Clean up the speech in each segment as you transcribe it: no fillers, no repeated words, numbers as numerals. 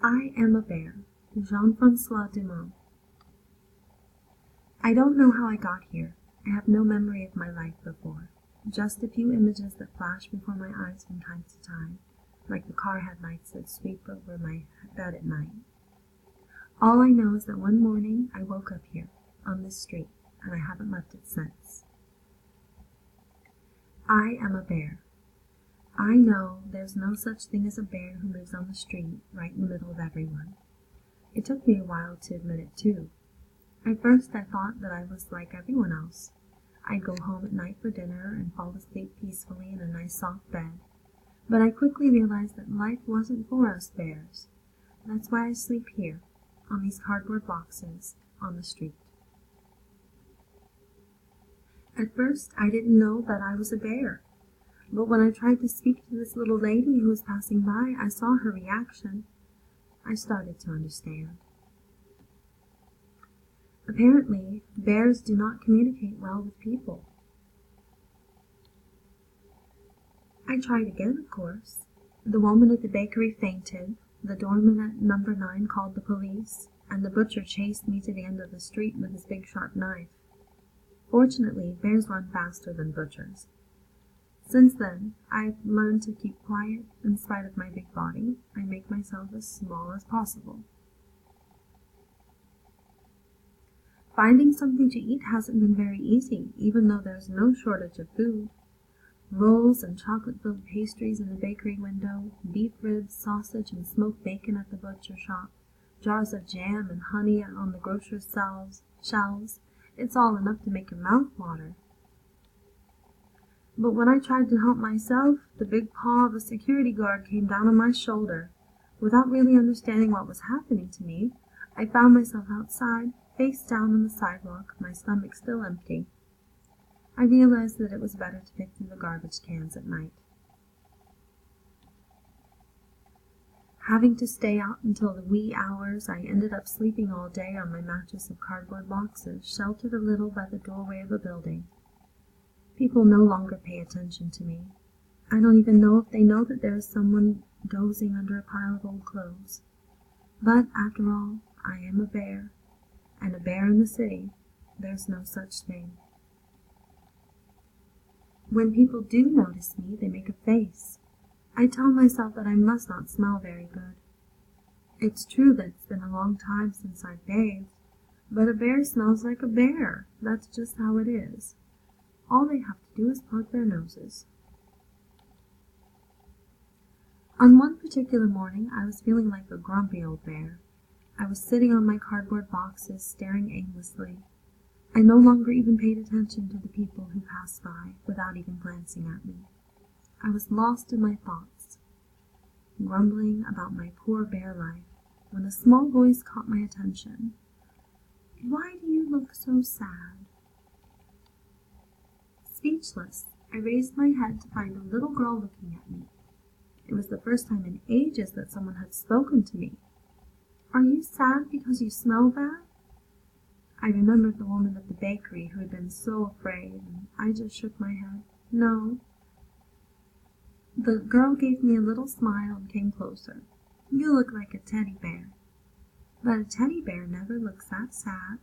I am a bear. Jean-Francois Dumont. I don't know how I got here. I have no memory of my life before. Just a few images that flash before my eyes from time to time, like the car headlights that sweep over my bed at night. All I know is that one morning I woke up here, on this street, and I haven't left it since. I am a bear. I know there's no such thing as a bear who lives on the street, right in the middle of everyone. It took me a while to admit it, too. At first I thought that I was like everyone else. I'd go home at night for dinner and fall asleep peacefully in a nice soft bed. But I quickly realized that life wasn't for us bears. That's why I sleep here, on these cardboard boxes, on the street. At first I didn't know that I was a bear. But when I tried to speak to this little lady who was passing by, I saw her reaction. I started to understand. Apparently, bears do not communicate well with people. I tried again, of course. The woman at the bakery fainted, the doorman at number 9 called the police, and the butcher chased me to the end of the street with his big sharp knife. Fortunately, bears run faster than butchers. Since then, I've learned to keep quiet in spite of my big body. I make myself as small as possible. Finding something to eat hasn't been very easy, even though there's no shortage of food. Rolls and chocolate-filled pastries in the bakery window, beef ribs, sausage, and smoked bacon at the butcher shop, jars of jam and honey on the grocer's shelves. It's all enough to make your mouth water. But when I tried to help myself, the big paw of a security guard came down on my shoulder. Without really understanding what was happening to me, I found myself outside, face down on the sidewalk, my stomach still empty. I realized that it was better to pick through the garbage cans at night. Having to stay out until the wee hours, I ended up sleeping all day on my mattress of cardboard boxes, sheltered a little by the doorway of a building. People no longer pay attention to me. I don't even know if they know that there is someone dozing under a pile of old clothes. But, after all, I am a bear, and a bear in the city, there's no such thing. When people do notice me, they make a face. I tell myself that I must not smell very good. It's true that it's been a long time since I've bathed, but a bear smells like a bear. That's just how it is. All they have to do is plug their noses. On one particular morning, I was feeling like a grumpy old bear. I was sitting on my cardboard boxes, staring aimlessly. I no longer even paid attention to the people who passed by, without even glancing at me. I was lost in my thoughts, grumbling about my poor bear life, when a small voice caught my attention. "Why do you look so sad?" Speechless, I raised my head to find a little girl looking at me. It was the first time in ages that someone had spoken to me. "Are you sad because you smell bad?" I remembered the woman at the bakery who had been so afraid, and I just shook my head. "No." The girl gave me a little smile and came closer. "You look like a teddy bear." "But a teddy bear never looks that sad."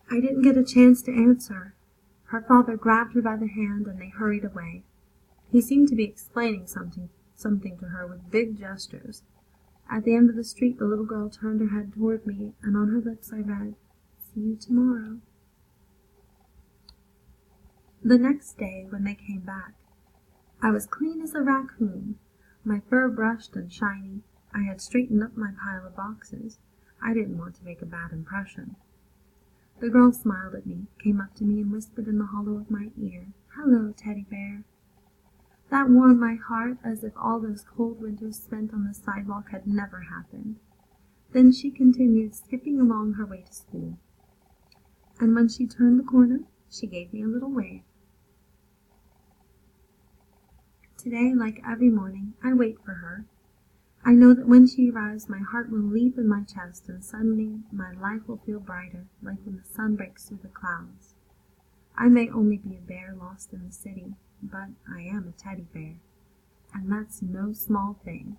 I didn't get a chance to answer. Her father grabbed her by the hand and they hurried away. He seemed to be explaining something to her with big gestures. At the end of the street, the little girl turned her head toward me, and on her lips I read, "See you tomorrow." The next day, when they came back, I was clean as a raccoon, my fur brushed and shiny. I had straightened up my pile of boxes. I didn't want to make a bad impression. The girl smiled at me, came up to me, and whispered in the hollow of my ear, "Hello, teddy bear." That warmed my heart as if all those cold winters spent on the sidewalk had never happened. Then she continued skipping along her way to school. And when she turned the corner, she gave me a little wave. Today, like every morning, I wait for her. I know that when she arrives, my heart will leap in my chest, and suddenly my life will feel brighter, like when the sun breaks through the clouds. I may only be a bear lost in the city, but I am a teddy bear, and that's no small thing.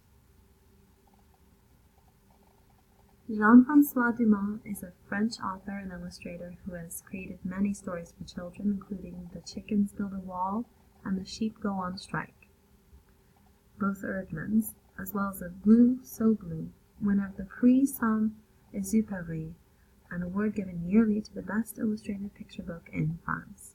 Jean-Francois Dumont is a French author and illustrator who has created many stories for children, including The Chickens Build a Wall and The Sheep Go on Strike, both Erdmans, as well as a Blue, So Blue, winner of the Prix Saint-Exupéry, an award given yearly to the best illustrated picture book in France.